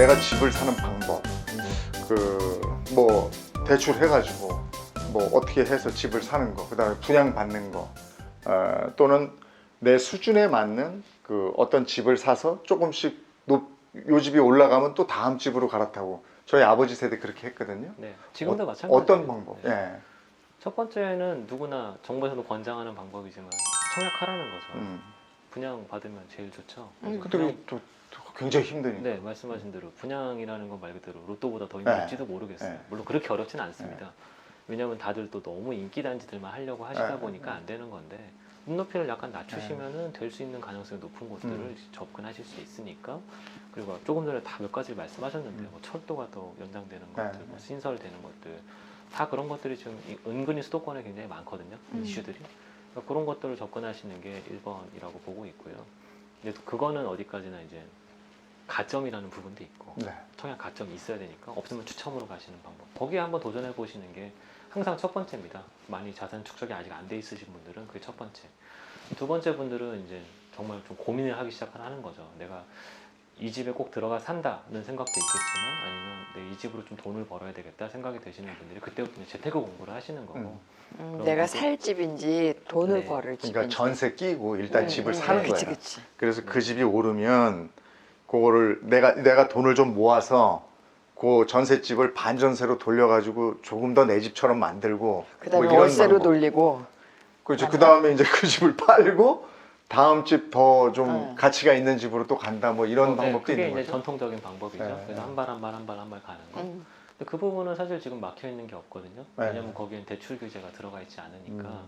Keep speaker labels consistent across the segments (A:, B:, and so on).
A: 내가 집을 사는 방법, 뭐 대출 해가지고 뭐 어떻게 해서 집을 사는 거, 그다음에 분양 받는 거, 또는 내 수준에 맞는 어떤 집을 사서 조금씩 요 집이 올라가면 또 다음 집으로 갈아타고, 저희 아버지 세대 그렇게 했거든요.
B: 네, 지금도 마찬가지예요.
A: 어떤 방법?
B: 네.
A: 예.
B: 첫 번째는 누구나 정부에서도 권장하는 방법이지만 청약하라는 거죠. 분양 받으면 제일 좋죠.
A: 근데 그게 또 굉장히 힘드니까.
B: 네, 말씀하신 대로 분양이라는 건 말 그대로 로또보다 더 힘들지도 모르겠어요.
A: 네.
B: 물론 그렇게 어렵지는 않습니다. 왜냐하면 다들 또 너무 인기 단지들만 하려고 하시다 보니까 안 되는 건데, 눈높이를 약간 낮추시면은 될 수 있는 가능성이 높은 곳들을 접근하실 수 있으니까. 그리고 조금 전에 다 몇 가지 말씀하셨는데, 뭐 철도가 더 연장되는 것들, 뭐 신설되는 것들, 다 그런 것들이 지금 은근히 수도권에 굉장히 많거든요. 이슈들이. 그러니까 그런 것들을 접근하시는 게 1번이라고 보고 있고요. 근데 그거는 어디까지나 이제 가점이라는 부분도 있고,
A: 네.
B: 청약 가점이 있어야 되니까 없으면 추첨으로 가시는 방법, 거기에 한번 도전해 보시는 게 항상 첫 번째입니다. 많이 자산 축적이 아직 안 돼 있으신 분들은 그게 첫 번째. 두 번째 분들은 이제 정말 좀 고민을 하기 시작하는 거죠. 내가 이 집에 꼭 들어가 산다는 생각도 있겠지만, 아니면 내 이 집으로 좀 돈을 벌어야 되겠다 생각이 되시는 분들이 그때부터 재테크 공부를 하시는 거고.
C: 내가 살 집인지 돈을
B: 네.
C: 벌을 집인지.
A: 그러니까 전세 끼고 일단 집을 사는
C: 그치,
A: 거예요.
C: 그치.
A: 그래서 그 집이 오르면 그거를 내가 돈을 좀 모아서 그 전셋집을 반전세로 돌려가지고 조금 더 내 집처럼 만들고,
C: 그다음에
A: 뭐 이런
C: 월세로
A: 방법.
C: 돌리고.
A: 그렇죠. 그 다음에 이제 그 집을 팔고 다음 집 더 좀 가치가 있는 집으로 또 간다, 뭐 이런 방법도
B: 그게
A: 있는
B: 이제
A: 거죠.
B: 전통적인 방법이죠.
A: 네.
B: 그래서 한 발 한 발 한 발 한 발 가는 거. 근데 그 부분은 사실 지금 막혀 있는 게 없거든요.
A: 네.
B: 왜냐하면 거기엔 대출 규제가 들어가 있지 않으니까.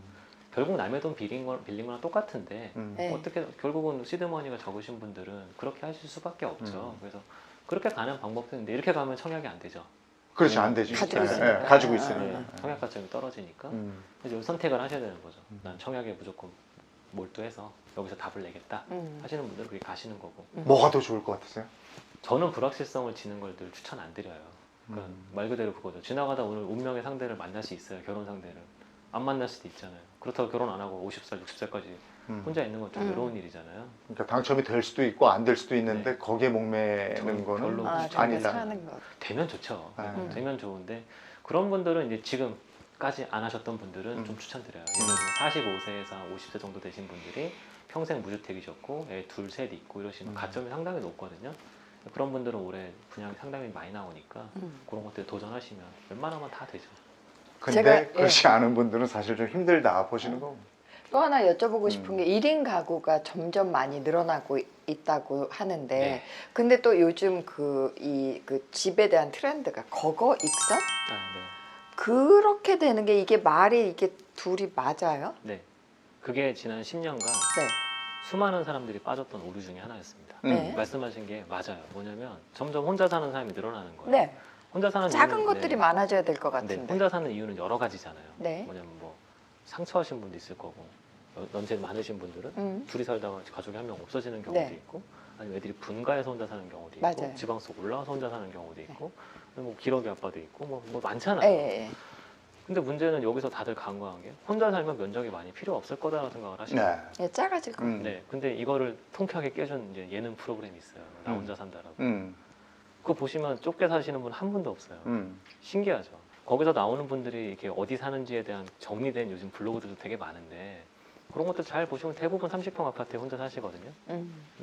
B: 결국 남의 돈 빌린 거랑 똑같은데,
C: 네.
B: 어떻게 결국은 시드머니가 적으신 분들은 그렇게 하실 수밖에 없죠. 그래서 그렇게 가는 방법도 있는데, 이렇게 가면 청약이 안 되죠.
A: 그렇지, 안 되지.
C: 가지고
A: 예,
C: 있으니까.
A: 예, 가지고 있으니까.
B: 청약 가점이 떨어지니까. 그래서 여기 선택을 하셔야 되는 거죠. 난 청약에 무조건 몰두해서 여기서 답을 내겠다 하시는 분들은 그게 가시는 거고.
A: 뭐가 더 좋을 것 같으세요?
B: 저는 불확실성을 지는 걸 늘 추천 안 드려요. 그러니까 말 그대로 그거죠. 지나가다 오늘 운명의 상대를 만날 수 있어요. 결혼 상대를. 안 만날 수도 있잖아요. 그렇다고 결혼 안 하고 50살, 60살까지 혼자 있는 건 좀 외로운 일이잖아요.
A: 그러니까 당첨이 될 수도 있고 안 될 수도 있는데
B: 네.
A: 거기에 목매는
B: 저는
A: 거는
B: 별로
A: 아니다.
C: 사는 거.
B: 되면 좋죠.
A: 네.
B: 되면 좋은데, 그런 분들은 이제 지금까지 안 하셨던 분들은 좀 추천드려요. 예를 들면 45세에서 50세 정도 되신 분들이 평생 무주택이셨고 애 둘, 셋 있고 이러시면 가점이 상당히 높거든요. 그런 분들은 올해 분양이 상당히 많이 나오니까 그런 것들 도전하시면 웬만하면 다 되죠.
A: 근데
C: 제가,
A: 그렇지 않은 분들은 사실 좀 힘들다 보시는 거고.
C: 또 하나 여쭤보고 싶은 게 1인 가구가 점점 많이 늘어나고 있다고 하는데,
B: 네.
C: 근데 또 요즘 그 집에 대한 트렌드가 거거 익선? 그렇게 되는 게, 이게 말이 이게 둘이 맞아요?
B: 네. 그게 지난 10년간
C: 네.
B: 수많은 사람들이 빠졌던 오류 중에 하나였습니다.
C: 네.
B: 말씀하신 게 맞아요. 뭐냐면 점점 혼자 사는 사람이 늘어나는 거예요.
C: 네.
B: 혼자 사는
C: 작은
B: 이유는,
C: 것들이 많아져야 될 것
B: 근데
C: 같은데.
B: 혼자 사는 이유는 여러 가지잖아요.
C: 네.
B: 뭐냐면 뭐 상처하신 분도 있을 거고, 연세 많으신 분들은 둘이 살다가 가족이 한 명 없어지는 경우도
C: 네.
B: 있고, 아니면 애들이 분가해서 혼자 사는 경우도 있고,
C: 맞아요.
B: 지방 속 올라와서 혼자 사는 경우도 있고, 뭐 기러기 아빠도 있고, 뭐 많잖아요.
C: 네.
B: 근데 문제는 여기서 다들 간과한 게, 혼자 살면 면적이 많이 필요 없을 거다라고 생각을 하시는 거예요.
A: 네.
C: 예, 작아지고.
B: 네. 근데 이거를 통쾌하게 깨준 이제 예능 프로그램이 있어요. 나 혼자 산다라고. 그거 보시면 좁게 사시는 분 한 분도 없어요. 신기하죠. 거기서 나오는 분들이 이렇게 어디 사는지에 대한 정리된 요즘 블로그들도 되게 많은데, 그런 것들 잘 보시면 대부분 30평 아파트에 혼자 사시거든요.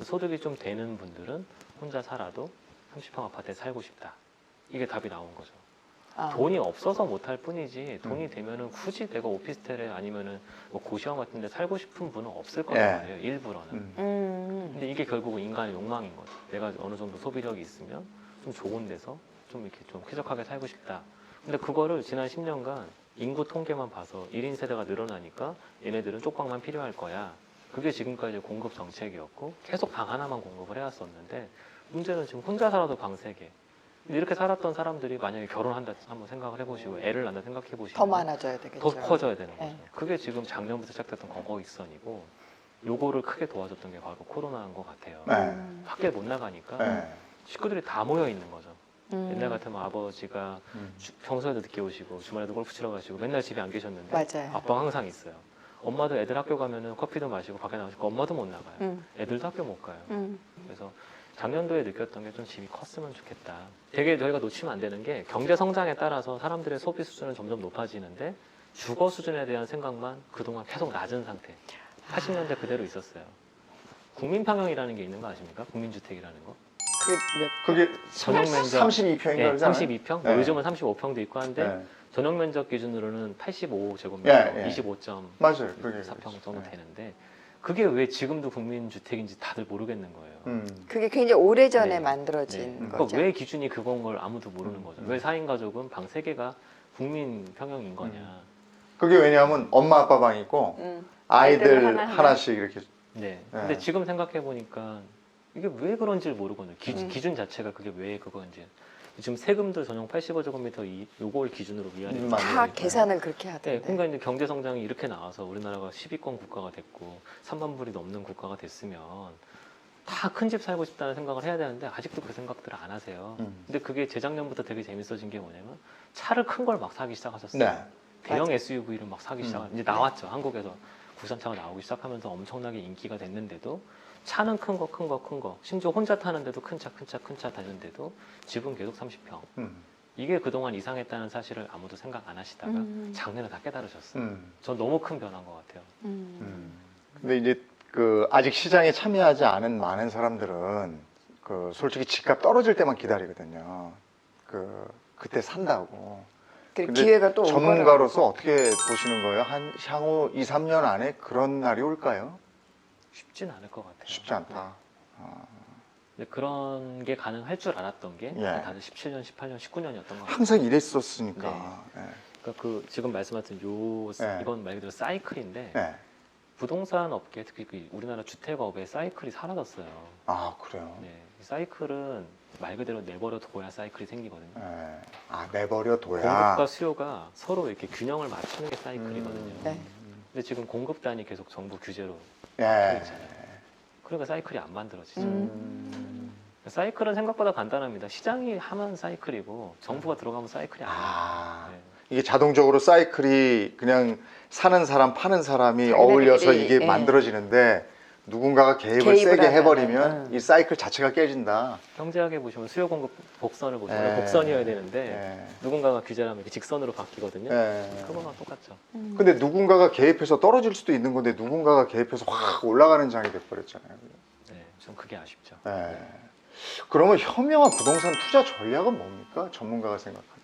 B: 소득이 좀 되는 분들은 혼자 살아도 30평 아파트에 살고 싶다. 이게 답이 나온 거죠. 돈이 없어서 못할 뿐이지, 돈이 되면은 굳이 내가 오피스텔에 아니면은 뭐 고시원 같은 데 살고 싶은 분은 없을 거란 말이에요. 일부러는. 근데 이게 결국은 인간의 욕망인 거죠. 내가 어느 정도 소비력이 있으면 좀 좋은 데서 좀 이렇게 좀 쾌적하게 살고 싶다. 근데 그거를 지난 10년간 인구 통계만 봐서 1인 세대가 늘어나니까 얘네들은 쪽방만 필요할 거야. 그게 지금까지 공급 정책이었고, 계속 방 하나만 공급을 해왔었는데, 문제는 지금 혼자 살아도 방 3개. 근데 이렇게 살았던 사람들이 만약에 결혼한다 한번 생각을 해보시고, 애를 낳는다 생각해보시면
C: 더 많아져야 되겠죠.
B: 더 커져야 되는 거죠.
C: 네.
B: 그게 지금 작년부터 시작됐던 거거익선이고, 요거를 크게 도와줬던 게 바로 코로나인 것 같아요. 밖에 못 나가니까 식구들이 다 모여 있는 거죠. 옛날 같으면 아버지가 평소에도 늦게 오시고 주말에도 골프 치러 가시고 맨날 집에 안 계셨는데,
C: 맞아요.
B: 아빠가 항상 있어요. 엄마도 애들 학교 가면은 커피도 마시고 밖에 나가시고 엄마도 못 나가요. 애들도 학교 못 가요. 그래서 작년도에 느꼈던 게 좀 집이 컸으면 좋겠다. 되게 저희가 놓치면 안 되는 게 경제 성장에 따라서 사람들의 소비 수준은 점점 높아지는데 주거 수준에 대한 생각만 그동안 계속 낮은 상태. 80년대 그대로 있었어요. 국민평형이라는 게 있는 거 아십니까? 국민주택이라는 거.
A: 그게
B: 전용 면적
A: 32평인가
B: 네,
A: 그러잖아요.
B: 32평.
A: 네.
B: 요즘은 35평도 있고 한데
A: 네.
B: 전용 면적 기준으로는 85제곱미터,
A: 예, 예.
B: 25.4평
A: 맞아요. 그게
B: 정도
A: 네.
B: 되는데 그게 왜 지금도 국민주택인지 다들 모르겠는 거예요.
C: 그게 굉장히 오래전에
B: 네.
C: 만들어진
B: 네.
C: 거죠.
B: 그러니까 왜 기준이 그건 걸 아무도 모르는 거죠. 왜 4인 가족은 방 3개가 국민평형인 거냐.
A: 그게 왜냐하면 엄마 아빠 방 있고 아이들
C: 하나,
A: 하나씩 이렇게.
B: 네.
A: 네.
B: 근데 지금 생각해 보니까 이게 왜 그런지를 모르거든요. 기준 자체가 그게 왜 그건지. 지금 세금도 전용 85제곱미터 요걸 기준으로 위안이
A: 맞아요.
C: 다 계산을 그렇게
B: 네,
C: 하던데.
B: 그러니까 이제 경제 성장이 이렇게 나와서 우리나라가 10위권 국가가 됐고 3만 불이 넘는 국가가 됐으면 다 큰 집 살고 싶다는 생각을 해야 되는데 아직도 그 생각들을 안 하세요. 근데 그게 재작년부터 되게 재밌어진 게 뭐냐면 차를 큰 걸 막 사기 시작하셨어요.
A: 네.
B: 대형
C: 맞아.
B: SUV를 막 사기 시작하 이제 나왔죠. 한국에서 국산차가 나오기 시작하면서 엄청나게 인기가 됐는데도 차는 큰 거 심지어 혼자 타는데도 큰 차 타는데도 집은 계속 30평. 이게 그동안 이상했다는 사실을 아무도 생각 안 하시다가 작년에 다 깨달으셨어요. 전 너무 큰 변화인 것 같아요.
A: 근데 이제 그 아직 시장에 참여하지 않은 많은 사람들은 그 솔직히 집값 떨어질 때만 기다리거든요. 그때 산다고.
C: 그
A: 근데
C: 기회가 또 올
A: 전문가로서 어떻게 보시는 거예요? 한 향후 2, 3년 안에 그런 날이 올까요?
B: 쉽진 않을 것 같아요.
A: 쉽지 않다.
B: 근데 그런 게 가능할 줄 알았던 게
A: 예.
B: 다들 17년, 18년, 19년이었던 것 같아요.
A: 항상 이랬었으니까.
B: 그러니까 그 지금 말씀하신
A: 네.
B: 이건 말 그대로 사이클인데
A: 네.
B: 부동산 업계 특히 그 우리나라 주택업의 사이클이 사라졌어요.
A: 아 그래요.
B: 네, 이 사이클은 말 그대로 내버려 둬야 사이클이 생기거든요.
A: 네. 아 내버려 둬야.
B: 공급과 수요가 서로 이렇게 균형을 맞추는 게 사이클이거든요.
C: 네.
B: 근데 지금 공급단이 계속 정부 규제로
A: 예.
B: 있잖아요. 그러니까 사이클이 안 만들어지죠.
C: 음.
B: 사이클은 생각보다 간단합니다. 시장이 하면 사이클이고 정부가 들어가면 사이클이 아니에요.
A: 아.
B: 네.
A: 이게 자동적으로 사이클이 그냥 사는 사람 파는 사람이
C: 자기네들끼리,
A: 어울려서 이게
C: 예.
A: 만들어지는데 누군가가 개입을
C: 개입을
A: 세게
C: 하면은,
A: 해버리면 이 사이클 자체가 깨진다.
B: 경제학에 보시면 수요 공급 곡선을 보시면
A: 예.
B: 곡선이어야 되는데
A: 예.
B: 누군가가 규제를 하면 이렇게 직선으로 바뀌거든요.
A: 예.
B: 그거랑 똑같죠.
A: 근데 누군가가 개입해서 떨어질 수도 있는 건데 누군가가 개입해서 확 올라가는 장이 돼버렸잖아요.
B: 네, 좀 그게 아쉽죠.
A: 예. 그러면 현명한 부동산 투자 전략은 뭡니까? 전문가가 생각하는.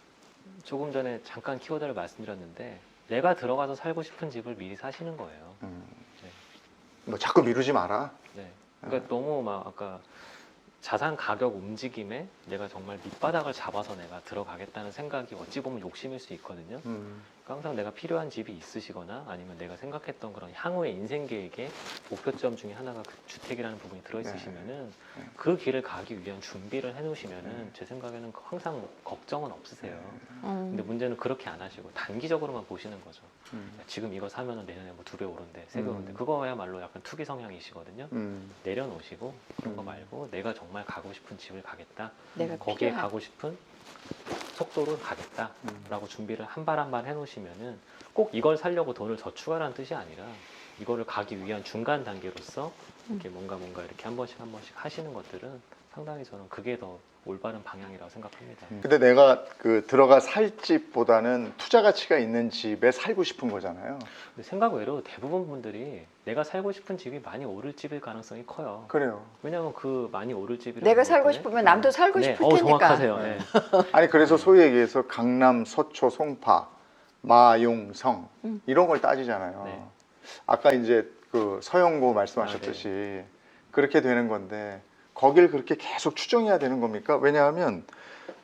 B: 조금 전에 잠깐 키워드를 말씀드렸는데 내가 들어가서 살고 싶은 집을 미리 사시는 거예요. 네.
A: 뭐 자꾸 미루지 마라.
B: 네. 그러니까 너무 막 아까 자산 가격 움직임에 내가 정말 밑바닥을 잡아서 내가 들어가겠다는 생각이 어찌 보면 욕심일 수 있거든요. 그러니까 항상 내가 필요한 집이 있으시거나 아니면 내가 생각했던 그런 향후의 인생 계획의 목표점 중에 하나가 그 주택이라는 부분이 들어있으시면은 그 길을 가기 위한 준비를 해놓으시면은 제 생각에는 항상 걱정은 없으세요. 근데 문제는 그렇게 안 하시고 단기적으로만 보시는 거죠. 지금 이거 사면은 내년에 뭐 2배 오른대, 3배 오른대. 그거야말로 약간 투기 성향이시거든요. 내려놓으시고 그런 거 말고 내가 정말 가고 싶은 집을 가겠다.
C: 내가
B: 거기에
C: 필요한.
B: 가고 싶은 속도로 가겠다라고 준비를 한 발 한 발 해놓으시면은 꼭 이걸 살려고 돈을 저축하라는 뜻이 아니라 이거를 가기 위한 중간 단계로서 이렇게 뭔가 이렇게 한 번씩 하시는 것들은 상당히 저는 그게 더 올바른 방향이라고 생각합니다.
A: 근데 내가 그 들어가 살 집보다는 투자 가치가 있는 집에 살고 싶은 거잖아요.
B: 근데 생각 외로 대부분 분들이 내가 살고 싶은 집이 많이 오를 집일 가능성이 커요.
A: 그래요.
B: 왜냐하면 그 많이 오를 집이라는
C: 내가 살고
B: 것들은
C: 싶으면 남도 살고
B: 네,
C: 싶을 테니까.
B: 정확하세요. 네.
A: 아니 그래서 소위 얘기해서 강남, 서초, 송파, 마용성 이런 걸 따지잖아요.
B: 네.
A: 아까 이제 그 서영고 말씀하셨듯이 그렇게 되는 건데 거길 그렇게 계속 추정해야 되는 겁니까? 왜냐하면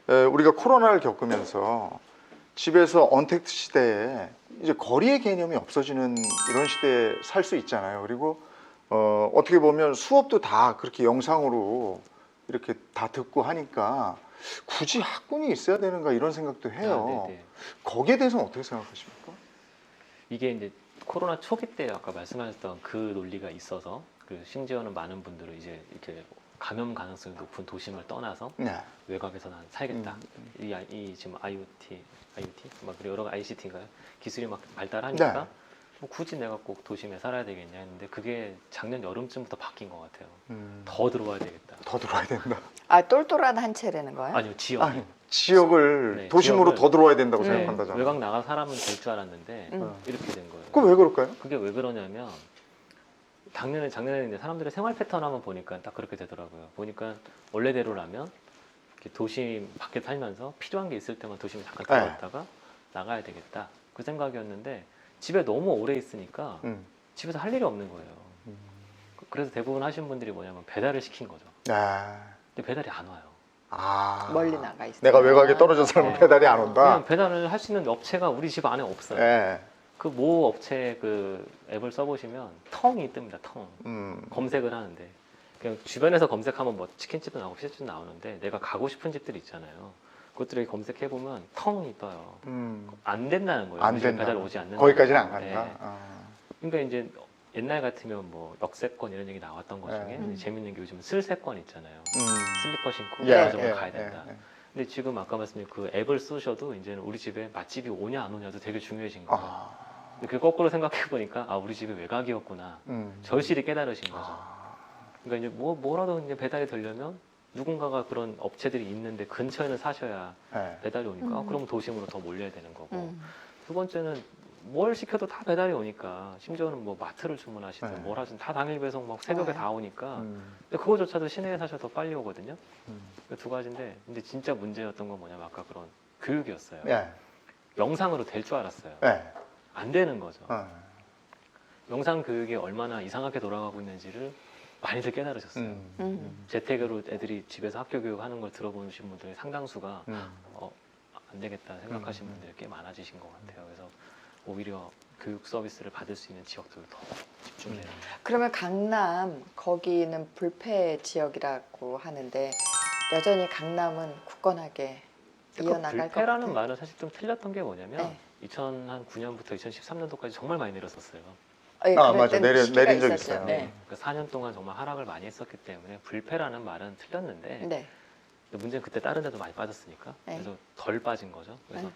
A: 우리가 코로나를 겪으면서 집에서 언택트 시대에 이제 거리의 개념이 없어지는 이런 시대에 살 수 있잖아요. 그리고 어떻게 보면 수업도 다 그렇게 영상으로 이렇게 다 듣고 하니까 굳이 학군이 있어야 되는가 이런 생각도 해요.
B: 네네.
A: 거기에 대해서는 어떻게 생각하십니까?
B: 이게 이제 코로나 초기 때 아까 말씀하셨던 그 논리가 있어서 그 심지어는 많은 분들은 이제 이렇게 감염 가능성이 높은 도심을 떠나서
A: 네.
B: 외곽에서 난 살겠다. 이 지금 IoT 막 여러 ICT인가요? 기술이 막 발달하니까 뭐 굳이 내가 꼭 도심에 살아야 되겠냐 했는데 그게 작년 여름쯤부터 바뀐 것 같아요.
A: 음.
B: 더 들어와야 되겠다.
A: 더 들어와야 된다.
C: 아 똘똘한 한 채라는 거예요?
B: 아니요, 지역이.
A: 아니, 지역을
B: 네,
A: 도심으로
B: 지역을-
A: 더 들어와야 된다고
C: 네.
A: 생각한다잖아.
B: 외곽 나간 사람은 될 줄 알았는데
C: 음.
B: 이렇게 된 거예요.
A: 그럼 왜 그럴까요?
B: 그게 왜 그러냐면 작년에 이제 사람들의 생활 패턴 한번 보니까 딱 그렇게 되더라고요. 보니까 원래대로라면 이렇게 도심 밖에 살면서 필요한 게 있을 때만 도심에 잠깐
A: 네.
B: 들어갔다가 나가야 되겠다 그 생각이었는데 집에 너무 오래 있으니까
A: 음.
B: 집에서 할 일이 없는 거예요.
A: 음.
B: 그래서 대부분 하신 분들이 뭐냐면 배달을 시킨 거죠.
A: 아.
B: 근데 배달이 안 와요.
A: 아.
C: 멀리 나가 있어요.
A: 내가 외곽에 떨어져 살면
B: 네.
A: 배달이 안 온다.
B: 그냥 배달을 할 수 있는 업체가 우리 집 안에 없어요.
A: 예.
B: 그 모 업체 그 앱을 써보시면 텅이 뜹니다. 텅. 검색을 하는데 그냥 주변에서 검색하면 뭐 치킨집도 나오고 피자집도 나오는데 내가 가고 싶은 집들이 있잖아요. 그것들을 검색해 보면 텅이 떠요. 안 된다는 거예요.
A: 안
B: 우리 집에
A: 된다.
B: 배달 오지 않는.
A: 거기까지는 안 간다.
B: 네.
A: 아.
B: 그러니까 이제 옛날 같으면 뭐 역세권 이런 얘기 나왔던 것 중에
A: 네.
B: 재밌는 게 요즘 슬세권 있잖아요. 슬리퍼 신고
A: 예,
B: 편의점을
A: 예,
B: 가야 된다.
A: 예, 예.
B: 근데 지금 아까 말씀드린 그 앱을 쓰셔도 이제는 우리 집에 맛집이 오냐 안 오냐도 되게 중요해진 거예요.
A: 아.
B: 근데 그 거꾸로 생각해 보니까 아 우리 집이 외곽이었구나. 절실히 깨달으신 거죠.
A: 아.
B: 그러니까 이제 뭐라도 이제 배달이 되려면 누군가가 그런 업체들이 있는데 근처에는 사셔야
A: 예.
B: 배달이 오니까
C: 음.
B: 그럼 도심으로 더 몰려야 되는 거고.
C: 음.
B: 두 번째는 뭘 시켜도 다 배달이 오니까 심지어는 뭐 마트를 주문하시든
A: 네.
B: 뭘 하든 다 당일 배송 막 새벽에
C: 네.
B: 다 오니까
A: 음.
B: 근데 그거조차도 시내에 사셔도 더 빨리 오거든요.
A: 음.
B: 그 두 가지인데 근데 진짜 문제였던 건 뭐냐면 아까 그런 교육이었어요.
A: 예.
B: 영상으로 될 줄 알았어요.
A: 예.
B: 안 되는 거죠.
A: 어.
B: 영상 교육이 얼마나 이상하게 돌아가고 있는지를 많이들 깨달으셨어요. 재택으로 애들이 집에서 학교 교육하는 걸 들어보신 분들의 상당수가 안 되겠다 생각하시는 분들이 꽤 많아지신 것 같아요. 그래서 오히려 교육 서비스를 받을 수 있는 지역들을 더 집중해요.
C: 그러면 강남 거기는 불패 지역이라고 하는데 여전히 강남은 굳건하게 이어나갈 것
B: 불패라는
C: 같아요.
B: 말은 사실 좀 틀렸던 게 뭐냐면
C: 네.
B: 2009년부터 2013년도까지 정말 많이 내렸었어요.
C: 예,
A: 아,
C: 그럴
A: 맞아.
C: 때는
A: 내린
C: 시기가
A: 적
C: 있었죠.
A: 있어요.
C: 네.
B: 그 4년 동안 정말 하락을 많이 했었기 때문에 불패라는 말은 틀렸는데
C: 네.
B: 근데 문제는 그때 다른 데도 많이 빠졌으니까
C: 네.
B: 그래서 덜 빠진 거죠. 그래서
C: 네.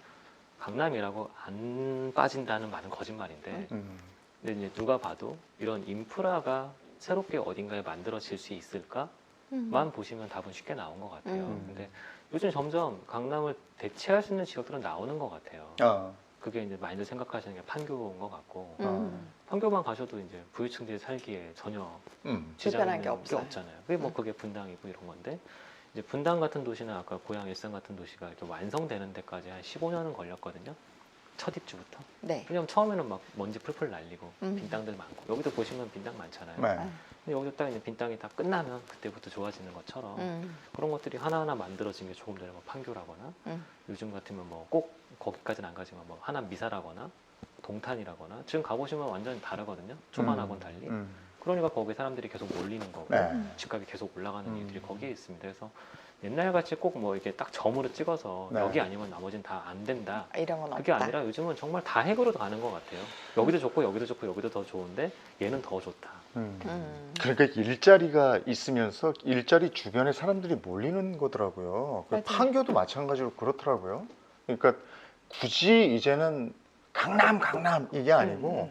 B: 강남이라고 안 빠진다는 말은 거짓말인데 근데 이제 누가 봐도 이런 인프라가 새롭게 어딘가에 만들어질 수 있을까만 보시면 답은 쉽게 나온 것 같아요. 근데 요즘 점점 강남을 대체할 수 있는 지역들은 나오는 것 같아요.
A: 어.
B: 그게 이제 많이들 생각하시는 게 판교인 것 같고 판교만 가셔도 이제 부유층들이 살기에 전혀
C: 불편한 게
B: 지장이
C: 없어요.
B: 없잖아요. 그게 뭐 그게 분당이고 이런 건데 이제 분당 같은 도시나 아까 고향 일산 같은 도시가 이렇게 완성되는 데까지 한 15년은 걸렸거든요. 첫 입주부터.
C: 네.
B: 왜냐면 처음에는 막 먼지 풀풀 날리고
C: 음.
B: 빈땅들 많고 여기도 보시면 빈땅 많잖아요.
A: 네.
B: 근데 여기서 딱 이제 빈땅이 다 끝나면 그때부터 좋아지는 것처럼 그런 것들이 하나하나 만들어진 게 조금 전에 뭐 판교라거나 요즘 같으면 뭐 꼭 거기까지는 안 가지만 뭐 하남 미사라거나 동탄이라거나 지금 가보시면 완전히 다르거든요. 초반하고는 달리. 그러니까 거기 사람들이 계속 몰리는 거고
A: 네.
B: 집값이 계속 올라가는 이유들이 거기에 있습니다. 그래서 옛날 같이 꼭 뭐 이게 딱 점으로 찍어서
A: 네.
B: 여기 아니면 나머지는 다 안 된다.
C: 이런 건
B: 그게
C: 없다.
B: 아니라 요즘은 정말 다핵으로 가는 것 같아요. 여기도 좋고 여기도 좋고 여기도 더 좋은데 얘는 더 좋다.
A: 그러니까 일자리가 있으면서 일자리 주변에 사람들이 몰리는 거더라고요. 그
C: 맞아요.
A: 판교도 마찬가지로 그렇더라고요. 그러니까 굳이 이제는 강남 이게 아니고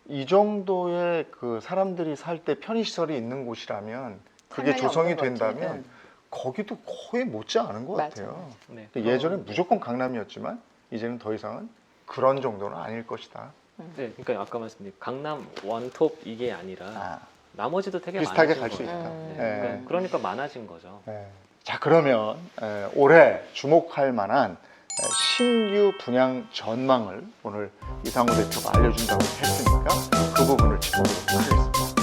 A: 이 정도의 그 사람들이 살 때 편의시설이 있는 곳이라면 그게
C: 상관이
A: 조성이
C: 없는 거지.
A: 된다면 거기도 거의 못지 않은 것
C: 맞아요.
A: 같아요.
B: 네.
A: 예전에 무조건 강남이었지만 이제는 더 이상은 그런 정도는 아닐 것이다.
B: 네, 그러니까 아까 말씀드린 강남 원톱 이게 아니라
A: 아,
B: 나머지도 되게
A: 비슷하게
B: 많아진
A: 갈 수
B: 거예요.
A: 있다.
B: 네,
A: 네.
B: 그러니까 많아진 거죠.
A: 네. 자, 그러면 올해 주목할 만한 신규 분양 전망을 오늘 이상호 대표가 알려준다고 했으니까 그 부분을 짚어보도록 하겠습니다.